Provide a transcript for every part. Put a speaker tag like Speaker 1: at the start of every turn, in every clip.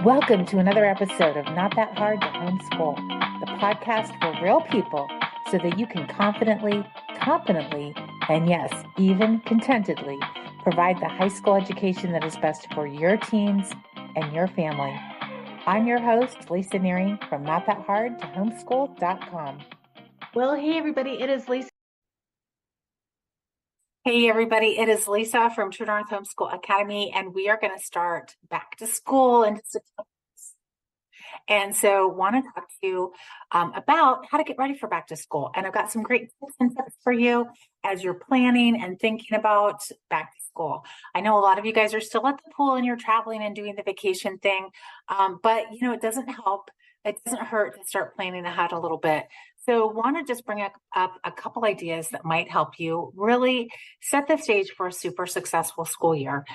Speaker 1: Welcome to another episode of Not That Hard to Homeschool, the podcast for real people so that you can confidently, competently, and yes, even contentedly provide the high school education that is best for your teens and your family. I'm your host, Lisa Nehring from NotThatHardToHomeschool.com.
Speaker 2: Well, hey everybody, it is Lisa. Hey everybody, it is Lisa from True North Homeschool Academy, and we are going to start back to school in 6 months. And so want to talk to you about how to get ready for back to school. And I've got some great tips and tips for you as you're planning and thinking about back to school. I know a lot of you guys are still at the pool and you're traveling and doing the vacation thing, but it doesn't help. It doesn't hurt to start planning ahead a little bit. So want to just bring up a couple ideas that might help you really set the stage for a super successful school year.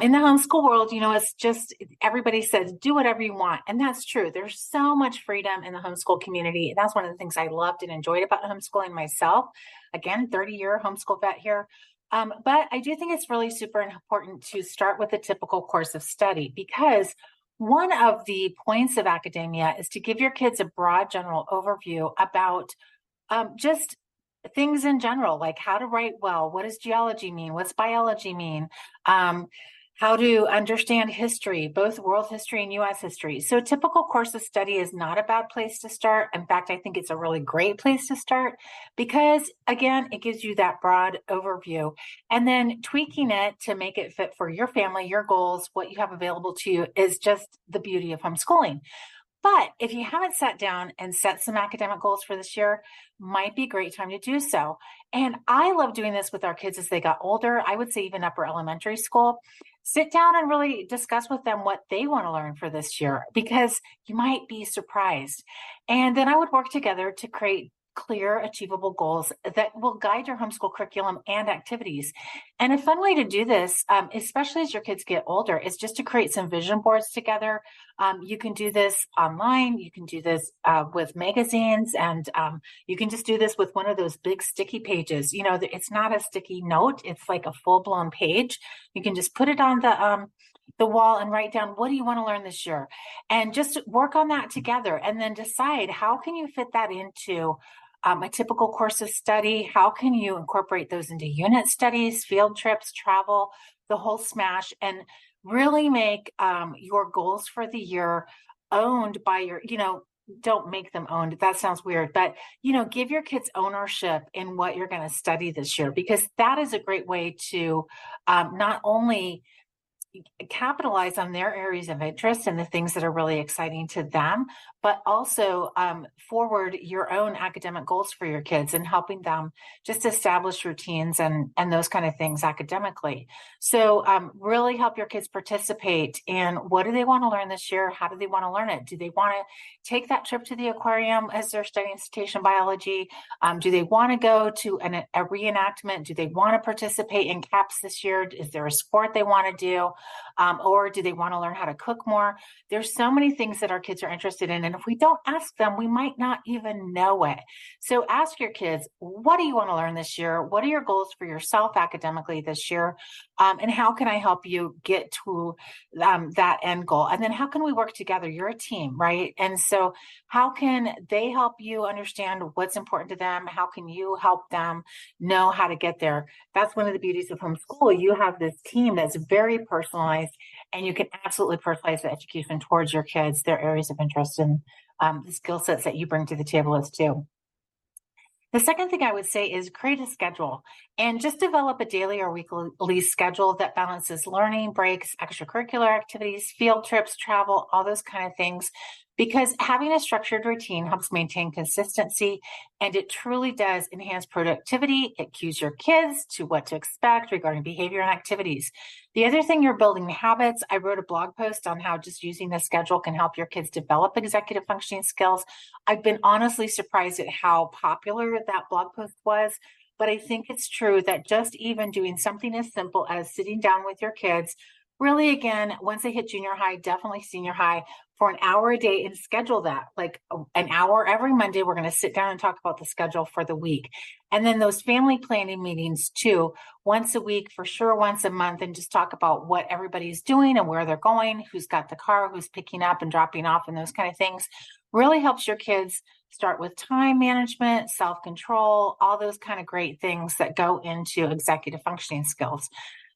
Speaker 2: In the homeschool world, it's just everybody says do whatever you want. And that's true. There's so much freedom in the homeschool community. That's one of the things I loved and enjoyed about homeschooling myself. Again, 30-year homeschool vet here. But I do think it's really super important to start with a typical course of study, because one of the points of academia is to give your kids a broad general overview about just things in general, like how to write well, what does geology mean, what's biology mean, how to understand history, both world history and U.S. history. So a typical course of study is not a bad place to start. In fact, I think it's a really great place to start because, again, it gives you that broad overview. And then tweaking it to make it fit for your family, your goals, what you have available to you is just the beauty of homeschooling. But if you haven't sat down and set some academic goals for this year, might be a great time to do so. And I love doing this with our kids as they got older. I would say even upper elementary school. Sit down and really discuss with them what they want to learn for this year, because you might be surprised. And then I would work together to create clear, achievable goals that will guide your homeschool curriculum and activities. And a fun way to do this, especially as your kids get older, is just to create some vision boards together. You can do this online. You can do this with magazines, and you can just do this with one of those big sticky pages. It's not a sticky note. It's like a full-blown page. You can just put it on the wall and write down, what do you want to learn this year? And just work on that together, and then decide how can you fit that into a typical course of study. How can you incorporate those into unit studies, field trips, travel, the whole smash, and really make your goals for the year owned by don't make them owned. That sounds weird, but give your kids ownership in what you're going to study this year, because that is a great way to not only capitalize on their areas of interest and the things that are really exciting to them, but also forward your own academic goals for your kids and helping them just establish routines and those kind of things academically. So really help your kids participate in what do they want to learn this year? How do they want to learn it? Do they want to take that trip to the aquarium as they're studying cetacean biology? Do they want to go to a reenactment? Do they want to participate in CAPS this year? Is there a sport they want to do? Or do they want to learn how to cook more? There's so many things that our kids are interested in. And if we don't ask them, we might not even know it. So ask your kids, what do you want to learn this year? What are your goals for yourself academically this year? And how can I help you get to that end goal? And then how can we work together? You're a team, right? And so how can they help you understand what's important to them? How can you help them know how to get there? That's one of the beauties of homeschool. You have this team that's very personalized, and you can absolutely personalize the education towards your kids, their areas of interest, and the skill sets that you bring to the table as too. The second thing I would say is create a schedule and just develop a daily or weekly schedule that balances learning, breaks, extracurricular activities, field trips, travel, all those kind of things. Because having a structured routine helps maintain consistency, and it truly does enhance productivity. It cues your kids to what to expect regarding behavior and activities. The other thing, you're building habits. I wrote a blog post on how just using the schedule can help your kids develop executive functioning skills. I've been honestly surprised at how popular that blog post was, but I think it's true that just even doing something as simple as sitting down with your kids, really, again, once they hit junior high, definitely senior high, for an hour a day, and schedule that like an hour every Monday. We're going to sit down and talk about the schedule for the week. And then those family planning meetings too, once a week, for sure, once a month, and just talk about what everybody's doing and where they're going, who's got the car, who's picking up and dropping off, and those kind of things. Really helps your kids start with time management, self-control, all those kind of great things that go into executive functioning skills.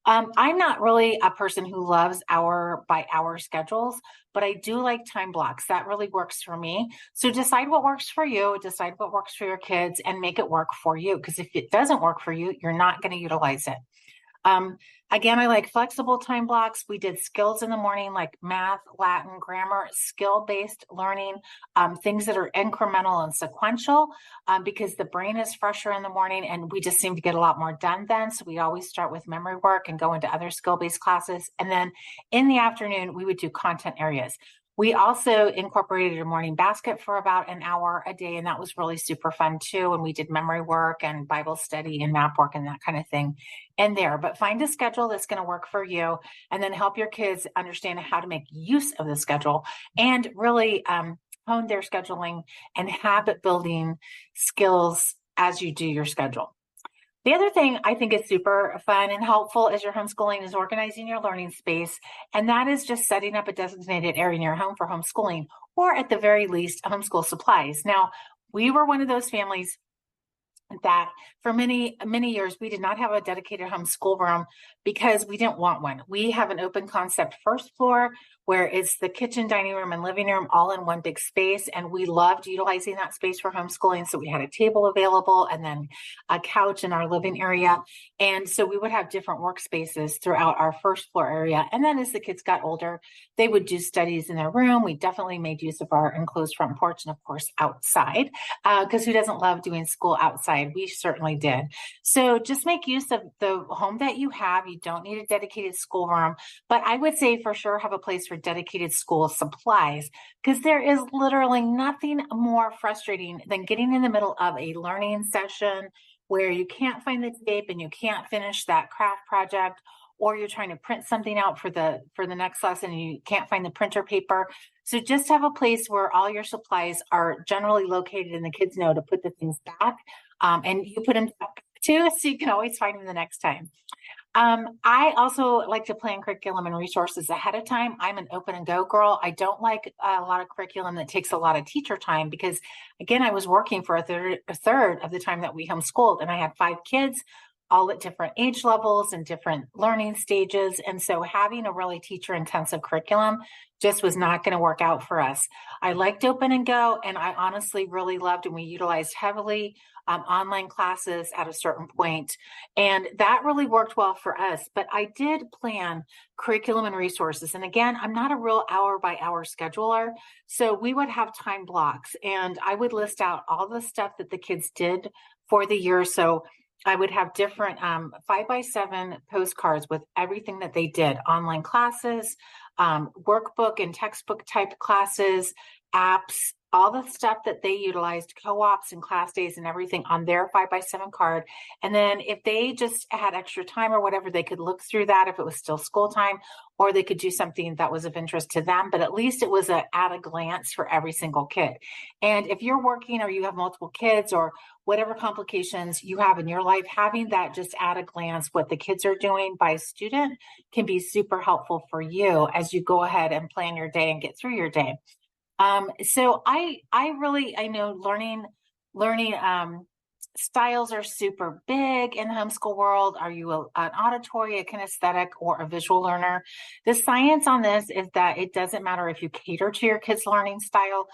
Speaker 2: I'm not really a person who loves hour by hour schedules, but I do like time blocks. That really works for me. So decide what works for you, decide what works for your kids, and make it work for you. Because if it doesn't work for you, you're not going to utilize it. Again, I like flexible time blocks. We did skills in the morning, like math, Latin, grammar, skill-based learning, things that are incremental and sequential, because the brain is fresher in the morning and we just seem to get a lot more done then. So we always start with memory work and go into other skill-based classes. And then in the afternoon, we would do content areas. We also incorporated a morning basket for about an hour a day, and that was really super fun too. And we did memory work and Bible study and map work and that kind of thing in there. But find a schedule that's going to work for you, and then help your kids understand how to make use of the schedule and really hone their scheduling and habit building skills as you do your schedule. The other thing I think is super fun and helpful as you're homeschooling is organizing your learning space. And that is just setting up a designated area in your home for homeschooling, or at the very least, homeschool supplies. Now, we were one of those families that for many, many years, we did not have a dedicated homeschool room because we didn't want one. We have an open concept first floor where it's the kitchen, dining room, and living room all in one big space. And we loved utilizing that space for homeschooling. So we had a table available and then a couch in our living area. And so we would have different workspaces throughout our first floor area. And then as the kids got older, they would do studies in their room. We definitely made use of our enclosed front porch and, of course, outside, because who doesn't love doing school outside? We certainly did. So just make use of the home that you have. You don't need a dedicated school room, but I would say for sure have a place for dedicated school supplies, because there is literally nothing more frustrating than getting in the middle of a learning session where you can't find the tape and you can't finish that craft project, or you're trying to print something out for the next lesson and you can't find the printer paper. So just have a place where all your supplies are generally located and the kids know to put the things back, and you put them back too, so you can always find them the next time. I also like to plan curriculum and resources ahead of time. I'm an open and go girl. I don't like a lot of curriculum that takes a lot of teacher time because, again, I was working for a third of the time that we homeschooled, and I had 5 kids, all at different age levels and different learning stages. And so having a really teacher intensive curriculum just was not going to work out for us. I liked open and go, and I honestly really loved, and we utilized heavily online classes at a certain point. And that really worked well for us. But I did plan curriculum and resources. And again, I'm not a real hour by hour scheduler. So we would have time blocks and I would list out all the stuff that the kids did for the year. So I would have different 5x7 postcards with everything that they did, online classes, workbook and textbook type classes, apps, all the stuff that they utilized, co-ops and class days and everything on their 5x7 card. And then if they just had extra time or whatever, they could look through that if it was still school time, or they could do something that was of interest to them. But at least it was at a glance for every single kid. And if you're working or you have multiple kids or whatever complications you have in your life, having that just at a glance, what the kids are doing by student can be super helpful for you as you go ahead and plan your day and get through your day. So I know learning styles are super big in the homeschool world. Are you an auditory, a kinesthetic, or a visual learner? The science on this is that it doesn't matter if you cater to your kids' learning style.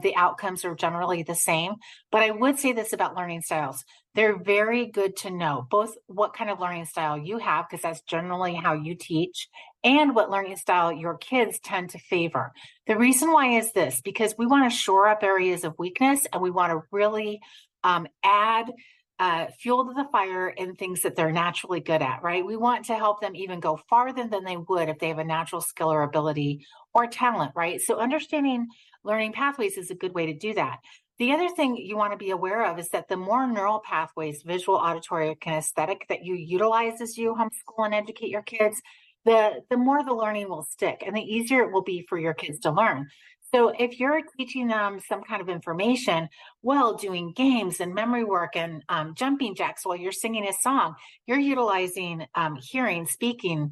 Speaker 2: The outcomes are generally the same. But I would say this about learning styles. They're very good to know both what kind of learning style you have, because that's generally how you teach, and what learning style your kids tend to favor. The reason why is this, because we want to shore up areas of weakness and we want to really add fuel to the fire in things that they're naturally good at, right? We want to help them even go farther than they would if they have a natural skill or ability or talent, right? So understanding learning pathways is a good way to do that. The other thing you want to be aware of is that the more neural pathways, visual, auditory, or kinesthetic, that you utilize as you homeschool and educate your kids, the more the learning will stick and the easier it will be for your kids to learn. So if you're teaching them some kind of information while doing games and memory work and jumping jacks while you're singing a song, you're utilizing hearing, speaking,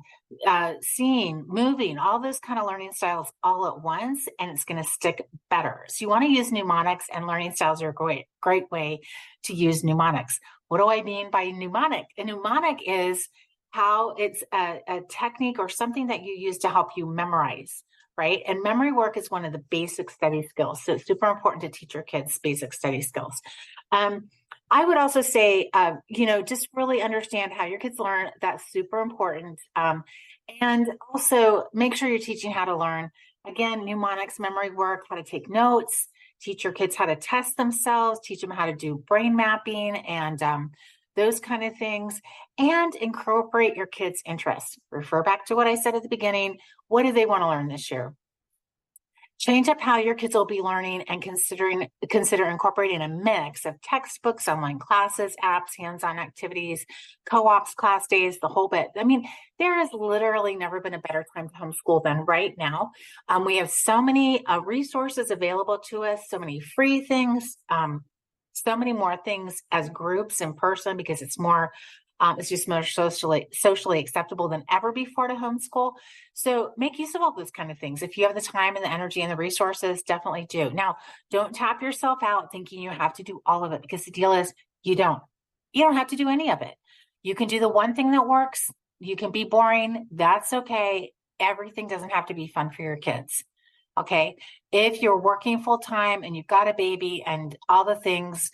Speaker 2: seeing, moving, all those kind of learning styles all at once, and it's going to stick better. So you want to use mnemonics, and learning styles are a great way to use mnemonics. What do I mean by mnemonic? A mnemonic is how it's a technique or something that you use to help you memorize, right? And memory work is one of the basic study skills. So it's super important to teach your kids basic study skills. I would also say, just really understand how your kids learn. That's super important. And also make sure you're teaching how to learn. Again, mnemonics, memory work, how to take notes, teach your kids how to test themselves, teach them how to do brain mapping and those kind of things, and incorporate your kids' interests. Refer back to what I said at the beginning. What do they want to learn this year? Change up how your kids will be learning and consider incorporating a mix of textbooks, online classes, apps, hands-on activities, co-ops, class days, the whole bit. I mean, there has literally never been a better time to homeschool than right now. We have so many resources available to us, so many free things, so many more things as groups in person, because it's just more socially acceptable than ever before to homeschool. So make use of all those kind of things. If you have the time and the energy and the resources, definitely do. Now, don't tap yourself out thinking you have to do all of it, because the deal is you don't have to do any of it. You can do the one thing that works. You can be boring. That's okay. Everything doesn't have to be fun for your kids. Okay. If you're working full time and you've got a baby and all the things,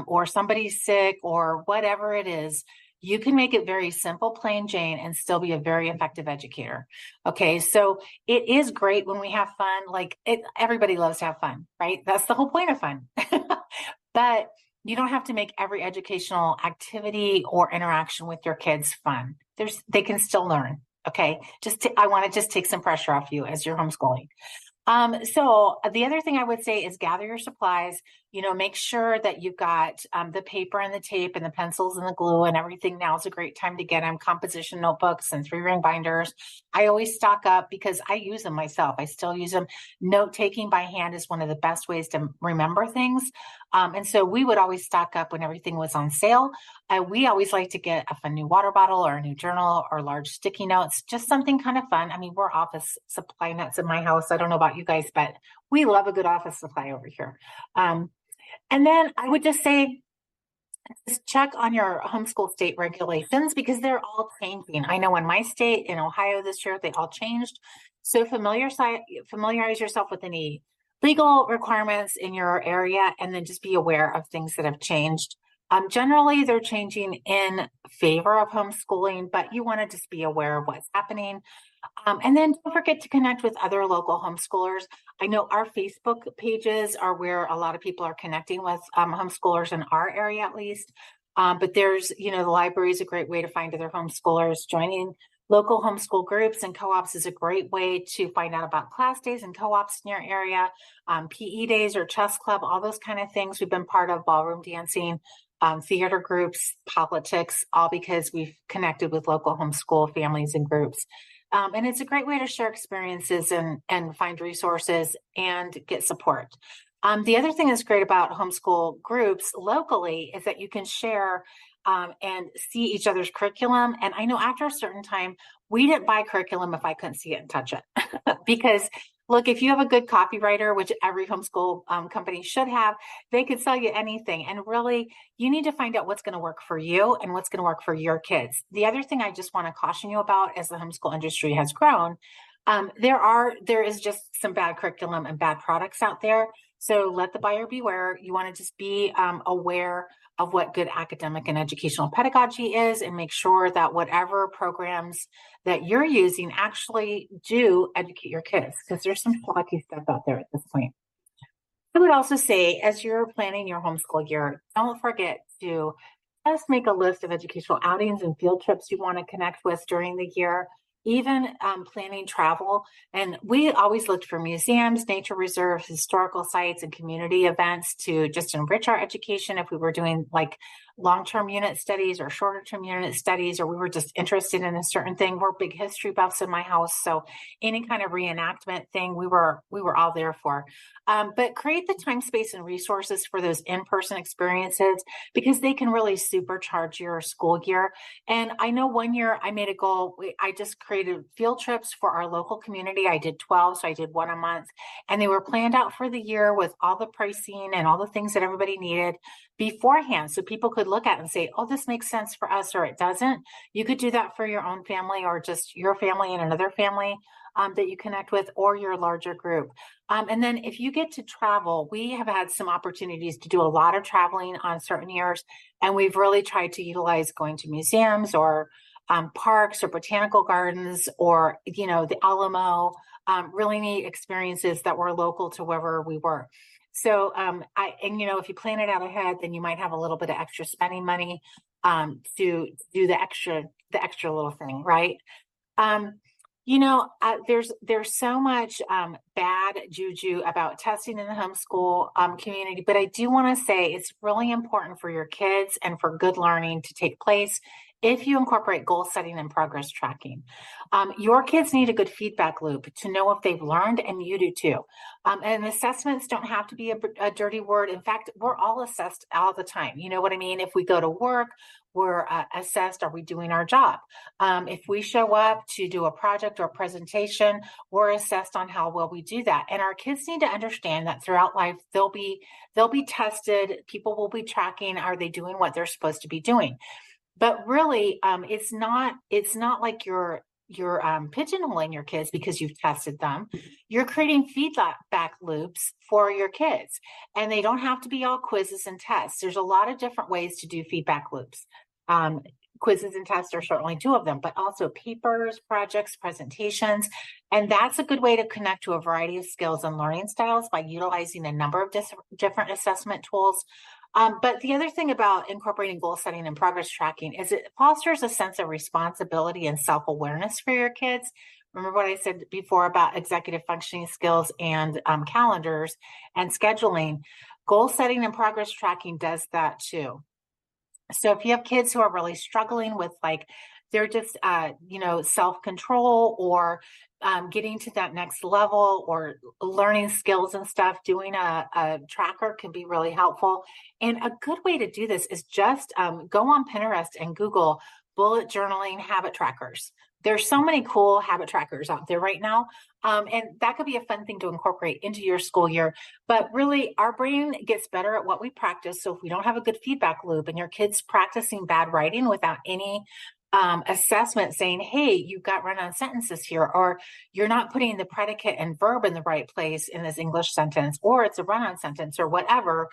Speaker 2: or somebody's sick or whatever it is, you can make it very simple, plain Jane, and still be a very effective educator. Okay. So it is great when we have fun. Everybody loves to have fun, right? That's the whole point of fun. But you don't have to make every educational activity or interaction with your kids fun. They can still learn. Okay. I want to just take some pressure off you as you're homeschooling. So the other thing I would say is gather your supplies, make sure that you've got the paper and the tape and the pencils and the glue and everything. Now is a great time to get them. Composition notebooks and 3-ring binders. I always stock up because I use them myself. I still use them. Note taking by hand is one of the best ways to remember things. And so we would always stock up when everything was on sale. We always like to get a fun new water bottle or a new journal or large sticky notes, just something kind of fun. I mean, we're office supply nuts in my house. I don't know about you guys, but we love a good office supply over here. And then I would just say, just check on your homeschool state regulations, because they're all changing. I know in my state, in Ohio this year, they all changed. So familiarize yourself with any legal requirements in your area, and then just be aware of things that have changed. Generally, they're changing in favor of homeschooling, but you want to just be aware of what's happening. And then don't forget to connect with other local homeschoolers. I know our Facebook pages are where a lot of people are connecting with homeschoolers in our area, at least. But there's, the library is a great way to find other homeschoolers. Joining local homeschool groups and co-ops is a great way to find out about class days and co-ops in your area, PE days or chess club, all those kind of things. We've been part of ballroom dancing, theater groups, politics, all because we've connected with local homeschool families and groups. And it's a great way to share experiences and find resources and get support. The other thing that's great about homeschool groups locally is that you can share and see each other's curriculum. And I know after a certain time, we didn't buy curriculum if I couldn't see it and touch it. Because look, if you have a good copywriter, which every homeschool company should have, they could sell you anything. And really, you need to find out what's going to work for you and what's going to work for your kids. The other thing I just want to caution you about, as the homeschool industry has grown, there is just some bad curriculum and bad products out there. So let the buyer beware. You want to just be aware of what good academic and educational pedagogy is, and make sure that whatever programs that you're using actually do educate your kids, because there's some schlocky stuff out there at this point. I would also say, as you're planning your homeschool year, don't forget to just make a list of educational outings and field trips you want to connect with during the year. even planning travel. And we always looked for museums, nature reserves, historical sites, and community events to just enrich our education if we were doing like long-term unit studies or shorter-term unit studies, or we were just interested in a certain thing. We're big history buffs in my house, so any kind of reenactment thing we were all there for. But create the time, space, and resources for those in-person experiences because they can really supercharge your school year. And I know one year I made a goal. I just created field trips for our local community. I did 12, so I did one a month. And they were planned out for the year with all the pricing and all the things that everybody needed beforehand. So people could look at it and say, oh, this makes sense for us or it doesn't. You could do that for your own family or just your family and another family that you connect with or your larger group. And then if you get to travel, we have had some opportunities to do a lot of traveling on certain years. And we've really tried to utilize going to museums or parks or botanical gardens or, the Alamo, really neat experiences that were local to wherever we were. So, if you plan it out ahead, then you might have a little bit of extra spending money to do the extra little thing, right? There's so much bad juju about testing in the homeschool community, but I do want to say it's really important for your kids and for good learning to take place if you incorporate goal setting and progress tracking. Your kids need a good feedback loop to know if they've learned, and you do too. And assessments don't have to be a dirty word. In fact, we're all assessed all the time. You know what I mean? If we go to work, we're assessed, are we doing our job? If we show up to do a project or presentation, we're assessed on how well we do that. And our kids need to understand that throughout life, they'll be tested. People will be tracking, are they doing what they're supposed to be doing? But really, it's not like you're pigeonholing your kids because you've tested them. You're creating feedback loops for your kids, and they don't have to be all quizzes and tests. There's a lot of different ways to do feedback loops. Quizzes and tests are certainly two of them, but also papers, projects, presentations. And that's a good way to connect to a variety of skills and learning styles by utilizing a number of different assessment tools. But the other thing about incorporating goal setting and progress tracking is it fosters a sense of responsibility and self-awareness for your kids. Remember what I said before about executive functioning skills and calendars and scheduling? Goal setting and progress tracking does that too. So if you have kids who are really struggling with they're just, self-control or getting to that next level or learning skills and stuff, doing a tracker can be really helpful. And a good way to do this is just go on Pinterest and Google bullet journaling habit trackers. There's so many cool habit trackers out there right now. And that could be a fun thing to incorporate into your school year. But really, our brain gets better at what we practice. So if we don't have a good feedback loop and your kid's practicing bad writing without any assessment saying, hey, you've got run-on sentences here, or you're not putting the predicate and verb in the right place in this English sentence, or it's a run-on sentence or whatever,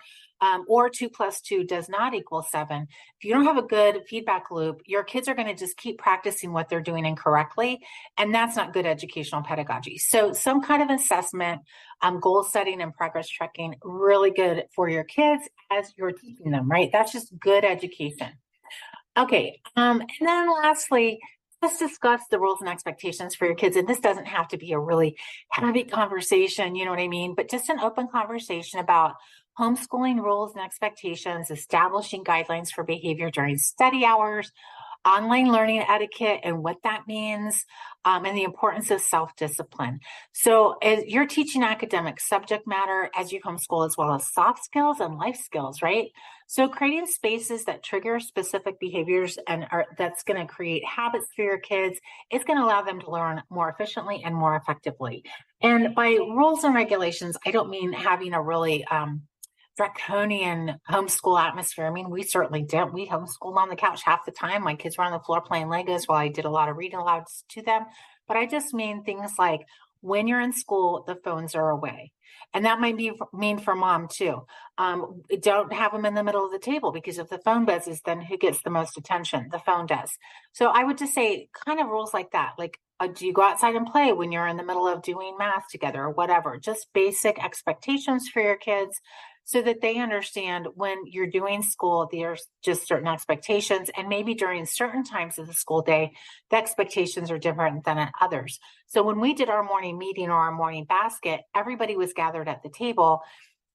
Speaker 2: or 2 + 2 does not equal 7. If you don't have a good feedback loop, your kids are going to just keep practicing what they're doing incorrectly, and that's not good educational pedagogy. So some kind of assessment, goal setting and progress tracking, really good for your kids as you're teaching them, right? That's just good education. Okay. And then lastly, let's discuss the rules and expectations for your kids. And this doesn't have to be a really heavy conversation, you know what I mean? But just an open conversation about homeschooling rules and expectations, establishing guidelines for behavior during study hours, online learning etiquette and what that means, and the importance of self-discipline. So as you're teaching academic subject matter as you homeschool, as well as soft skills and life skills, right? So creating spaces that trigger specific behaviors and that's going to create habits for your kids is going to allow them to learn more efficiently and more effectively. And by rules and regulations, I don't mean having a really draconian homeschool atmosphere. I mean, we certainly did. We homeschooled on the couch half the time. My kids were on the floor playing Legos while I did a lot of reading aloud to them. But I just mean things like when you're in school, the phones are away. And that might mean for mom too. Don't have them in the middle of the table because if the phone buzzes, then who gets the most attention? The phone does. So I would just say kind of rules like that. Like, do you go outside and play when you're in the middle of doing math together or whatever? Just basic expectations for your kids. so that they understand when you're doing school, there's just certain expectations. And maybe during certain times of the school day, the expectations are different than at others. So when we did our morning meeting or our morning basket, everybody was gathered at the table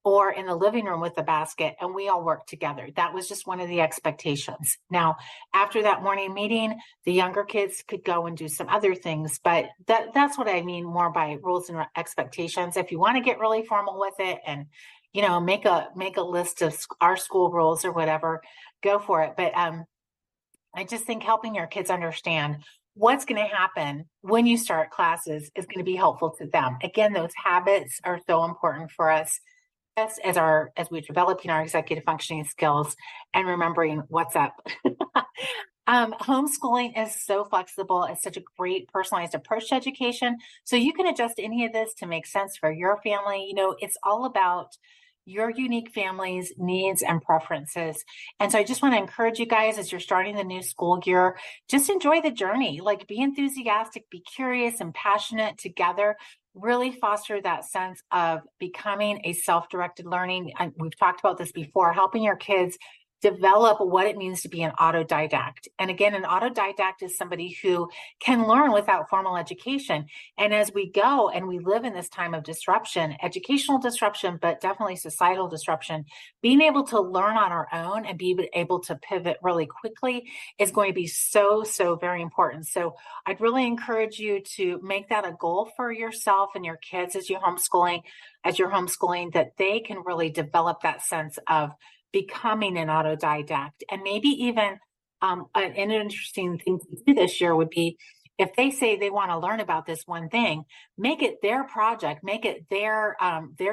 Speaker 2: or in the living room with the basket, and we all worked together. That was just one of the expectations. Now, after that morning meeting, the younger kids could go and do some other things, but that's what I mean more by rules and expectations. If you want to get really formal with it and, make a list of our school rules or whatever, go for it. But I just think helping your kids understand what's going to happen when you start classes is going to be helpful to them. Again, those habits are so important for us as we're developing our executive functioning skills and remembering what's up. Homeschooling is so flexible. It's such a great personalized approach to education. So you can adjust any of this to make sense for your family. It's all about your unique family's needs and preferences. And so I just want to encourage you guys as you're starting the new school year, just enjoy the journey, like be enthusiastic, be curious and passionate together. Really foster that sense of becoming a self-directed learning. And we've talked about this before, helping your kids develop what it means to be an autodidact. And again, an autodidact is somebody who can learn without formal education. And as we go and we live in this time of disruption, educational disruption, but definitely societal disruption, being able to learn on our own and be able to pivot really quickly is going to be so, so very important. So I'd really encourage you to make that a goal for yourself and your kids as you're homeschooling, that they can really develop that sense of becoming an autodidact. And maybe even an interesting thing to do this year would be if they say they want to learn about this one thing, make it their project, make it their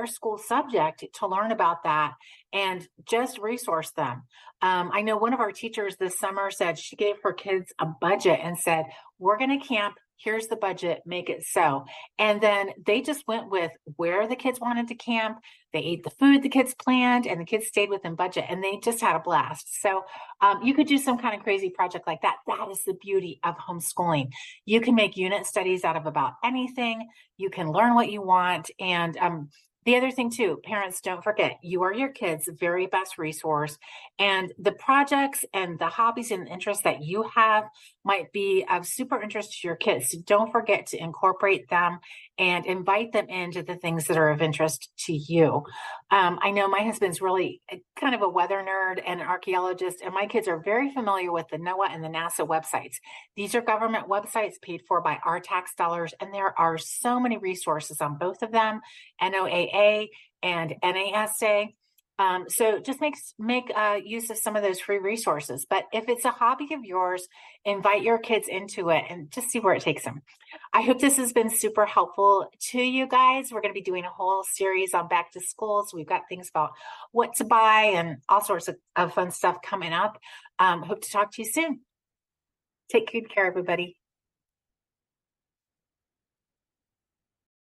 Speaker 2: school subject to learn about that, and just resource them. I know one of our teachers this summer said she gave her kids a budget and said, we're going to camp. Here's the budget, make it so. And then they just went with where the kids wanted to camp. They ate the food the kids planned, and the kids stayed within budget, and they just had a blast. So you could do some kind of crazy project like that. That is the beauty of homeschooling. You can make unit studies out of about anything. You can learn what you want. And the other thing too, parents, don't forget, you are your kids' very best resource. And the projects and the hobbies and interests that you have might be of super interest to your kids. So don't forget to incorporate them and invite them into the things that are of interest to you. I know my husband's really kind of a weather nerd and an archaeologist, and my kids are very familiar with the NOAA and the NASA websites. These are government websites paid for by our tax dollars, and there are so many resources on both of them, NOAA and NASA. So just make use of some of those free resources. But if it's a hobby of yours, invite your kids into it and just see where it takes them. I hope this has been super helpful to you guys. We're going to be doing a whole series on back to school. So we've got things about what to buy and all sorts of fun stuff coming up. Hope to talk to you soon. Take good care, everybody.